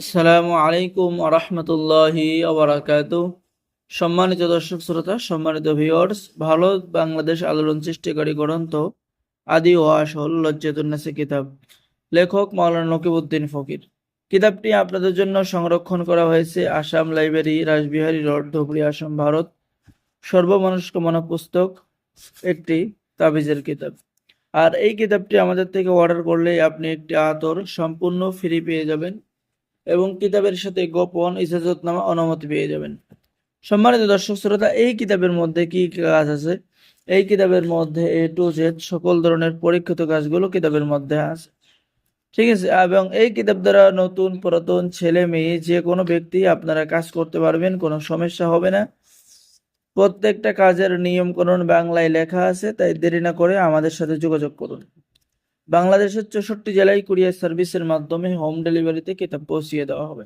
আসসালামু আলাইকুম আরহামতুল্লাহি ওবারাকাতু। সম্মানিত দর্শক শ্রোতা, সম্মানিত ভিউয়ার্স, ভারত বাংলাদেশ আলোড়ন সৃষ্টিকারী গ্রন্থ আদি ও আসল লজ্জাতুন্নাসা কিতাব, লেখক মাওলানা নকিবউদ্দিন ফকির। কিতাবটি আপনাদের জন্য সংরক্ষণ করা হয়েছে আসাম লাইব্রেরি, রাসবিহারী রোড, ধুবড়ী, আসাম, ভারত। সর্বমনস্কামনা পুস্তক, একটি তাবিজের কিতাব। আর এই কিতাবটি আমাদের থেকে অর্ডার করলে আপনি একটি আতর সম্পূর্ণ ফ্রি পেয়ে যাবেন এবং কিতাবের সাথে গোপন ইজাজতনামা অনুমতি পেয়ে যাবেন। সম্মানিত দর্শক শ্রোতা, এই কিতাবের মধ্যে কি কাজ আছে? এই কিতাবের মধ্যে A to Z সকল ধরনের পরীক্ষিত কাজগুলো কিতাবের মধ্যে আছে, ঠিক আছে। এবং এই কিতাব দ্বারা নতুন পুরাতন ছেলে মেয়ে যে কোনো ব্যক্তি আপনারা কাজ করতে পারবেন, কোনো সমস্যা হবে না। প্রত্যেকটা কাজের নিয়ম কানুন বাংলায় লেখা আছে, তাই দেরি না করে আমাদের সাথে যোগাযোগ করুন। বাংলাদেশের 64 জেলায় কুরিয়ার সার্ভিসের মাধ্যমে হোম ডেলিভারিতে কিতাব পৌঁছিয়ে দেওয়া হবে।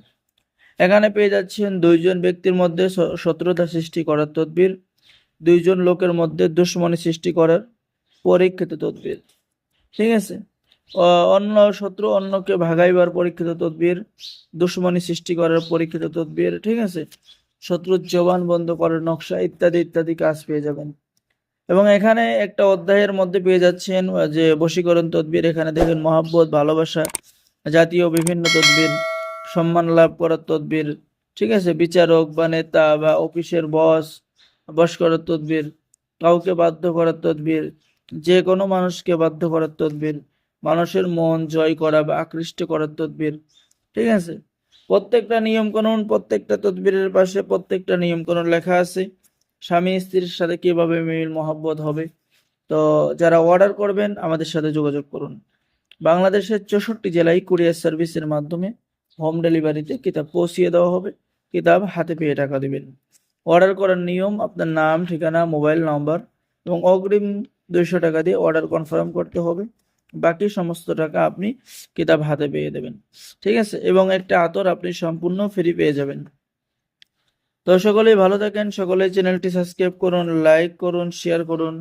এখানে পেয়ে যাচ্ছেন দুইজন ব্যক্তির মধ্যে শত্রুতা সৃষ্টি করার তদবির, দুইজন লোকের মধ্যে দুশ্মনী সৃষ্টি করার পরীক্ষিত তদবির, ঠিক আছে। অন্য শত্রু অন্যকে ভাগাইবার পরীক্ষিত তদবির, দুশ্মনী সৃষ্টি করার পরীক্ষিত তদবির, ঠিক আছে। শত্রুর জবান বন্ধ করার নকশা ইত্যাদি ইত্যাদি কাজ পেয়ে যাবেন। এবং এখানে একটা অধ্যায়ের মধ্যে পেয়ে যাচ্ছেন যে বশীকরণ তদবির। এখানে দেখেন মহাব্বত, ভালোবাসা জাতীয় বিভিন্ন তদবির, সম্মান লাভ করার তদবির, ঠিক আছে। বিচারক বা নেতা বা অফিসের বশ করার তদবির, কাউকে বাধ্য করার তদবির, যে কোনো মানুষকে বাধ্য করার তদবির, মানুষের মন জয় করা বা আকৃষ্ট করার তদবির, ঠিক আছে। প্রত্যেকটা নিয়ম কানুন, প্রত্যেকটা তদবিরের পাশে প্রত্যেকটা নিয়ম কানুন লেখা আছে। স্বামী স্ত্রীর সাথে কিভাবে মিল মহব্বত হবে। তো যারা অর্ডার করবেন আমাদের সাথে যোগাযোগ করুন। বাংলাদেশের 64 জেলায় কুরিয়ার সার্ভিসের মাধ্যমে হোম ডেলিভারিতে কিতাব পৌঁছিয়ে দেওয়া হবে। কিতাব হাতে পেয়ে টাকা দিবেন। অর্ডার করার নিয়ম: আপনার নাম, ঠিকানা, মোবাইল নাম্বার এবং অগ্রিম 200 টাকা দিয়ে অর্ডার কনফার্ম করতে হবে। বাকি সমস্ত টাকা আপনি কিতাব হাতে পেয়ে দেবেন, ঠিক আছে। এবং একটা আতর আপনি সম্পূর্ণ ফ্রি পেয়ে যাবেন। তো সকলেই ভালো থাকেন, সকলেই চ্যানেলটি সাবস্ক্রাইব করুন, লাইক করুন, শেয়ার করুন।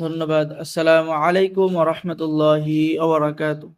ধন্যবাদ। আসসালামু আলাইকুম ওয়া রাহমাতুল্লাহি ওয়া বারাকাতুহু।